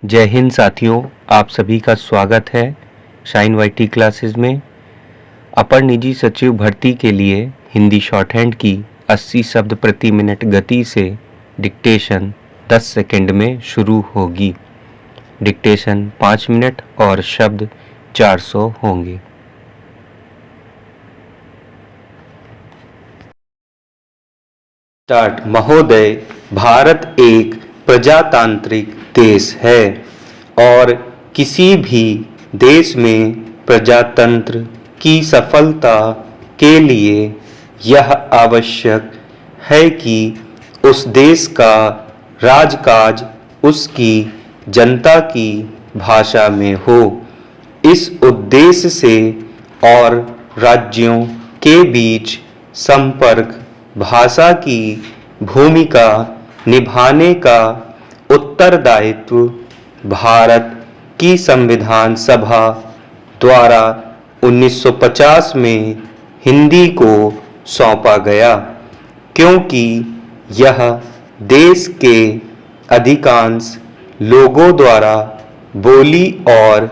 जय हिंद साथियों, आप सभी का स्वागत है शाइन वाईटी क्लासेस में। अपर निजी सचिव भर्ती के लिए हिंदी शॉर्ट हैंड की 80 शब्द प्रति मिनट गति से डिक्टेशन 10 सेकंड में शुरू होगी। डिक्टेशन 5 मिनट और शब्द 400 होंगे। स्टार्ट। महोदय, भारत एक प्रजातांत्रिक देश है और किसी भी देश में प्रजातंत्र की सफलता के लिए यह आवश्यक है कि उस देश का राजकाज उसकी जनता की भाषा में हो। इस उद्देश्य से और राज्यों के बीच संपर्क भाषा की भूमिका निभाने का उत्तरदायित्व भारत की संविधान सभा द्वारा 1950 में हिंदी को सौंपा गया, क्योंकि यह देश के अधिकांश लोगों द्वारा बोली और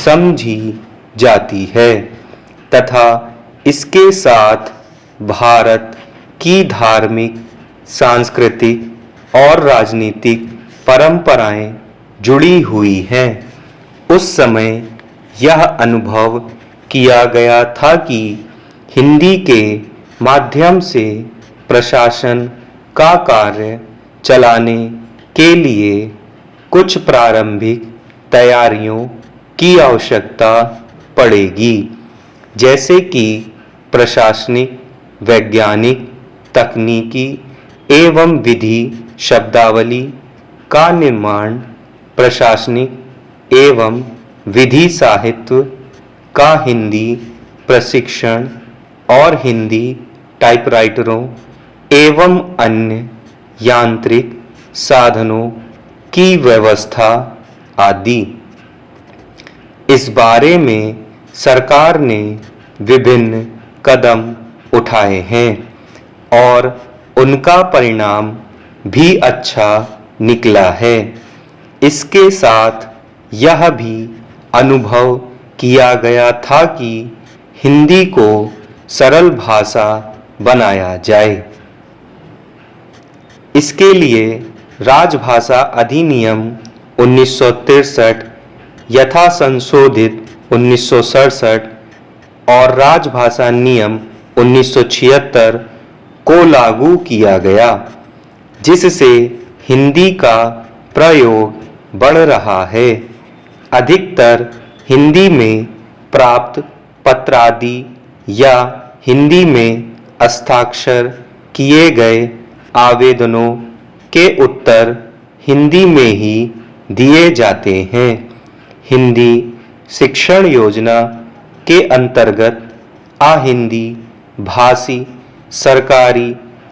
समझी जाती है तथा इसके साथ भारत की धार्मिक, सांस्कृतिक और राजनीतिक परंपराएं जुड़ी हुई हैं। उस समय यह अनुभव किया गया था कि हिंदी के माध्यम से प्रशासन का कार्य चलाने के लिए कुछ प्रारंभिक तैयारियों की आवश्यकता पड़ेगी, जैसे कि प्रशासनिक, वैज्ञानिक, तकनीकी एवं विधि शब्दावली का निर्माण, प्रशासनिक एवं विधि साहित्य का हिंदी प्रशिक्षण और हिंदी टाइपराइटरों एवं अन्य यांत्रिक साधनों की व्यवस्था आदि। इस बारे में सरकार ने विभिन्न कदम उठाए हैं और उनका परिणाम भी अच्छा निकला है। इसके साथ यह भी अनुभव किया गया था कि हिंदी को सरल भाषा बनाया जाए। इसके लिए राजभाषा अधिनियम 1963 यथा संशोधित 1967 और राजभाषा नियम 1976 को लागू किया गया, जिससे हिंदी का प्रयोग बढ़ रहा है। अधिकतर हिंदी में प्राप्त पत्रादि या हिंदी में हस्ताक्षर किए गए आवेदनों के उत्तर हिंदी में ही दिए जाते हैं। हिंदी शिक्षण योजना के अंतर्गत अहिंदी भाषी सरकारी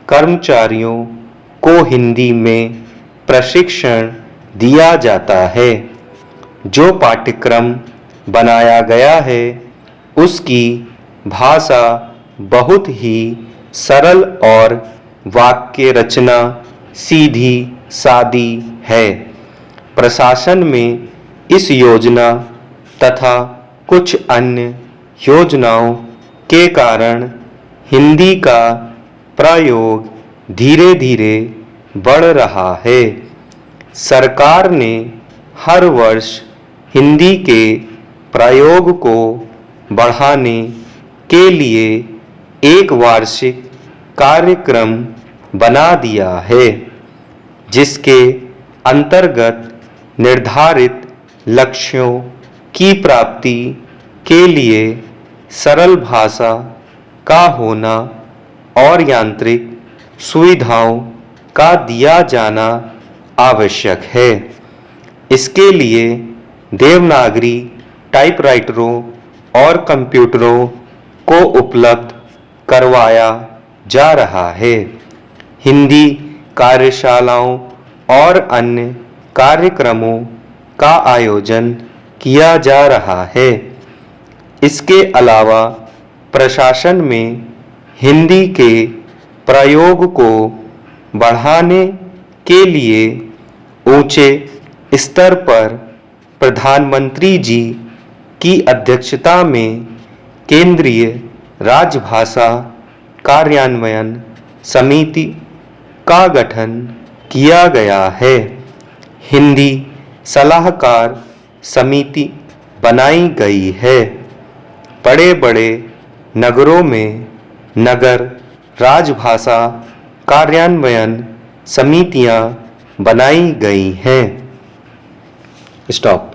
कर्मचारियों को हिंदी में प्रशिक्षण दिया जाता है। जो पाठ्यक्रम बनाया गया है उसकी भाषा बहुत ही सरल और वाक्य रचना सीधी सादी है। प्रशासन में इस योजना तथा कुछ अन्य योजनाओं के कारण हिंदी का प्रयोग धीरे धीरे बढ़ रहा है। सरकार ने हर वर्ष हिंदी के प्रयोग को बढ़ाने के लिए एक वार्षिक कार्यक्रम बना दिया है, जिसके अंतर्गत निर्धारित लक्ष्यों की प्राप्ति के लिए सरल भाषा का होना और यांत्रिक सुविधाओं का दिया जाना आवश्यक है। इसके लिए देवनागरी टाइपराइटरों और कंप्यूटरों को उपलब्ध करवाया जा रहा है। हिंदी कार्यशालाओं और अन्य कार्यक्रमों का आयोजन किया जा रहा है। इसके अलावा प्रशासन में हिंदी के प्रयोग को बढ़ाने के लिए ऊंचे स्तर पर प्रधानमंत्री जी की अध्यक्षता में केंद्रीय राजभाषा कार्यान्वयन समिति का गठन किया गया है। हिंदी सलाहकार समिति बनाई गई है। बड़े बड़े नगरों में नगर राजभाषा कार्यान्वयन समितियां बनाई गई हैं। स्टॉप।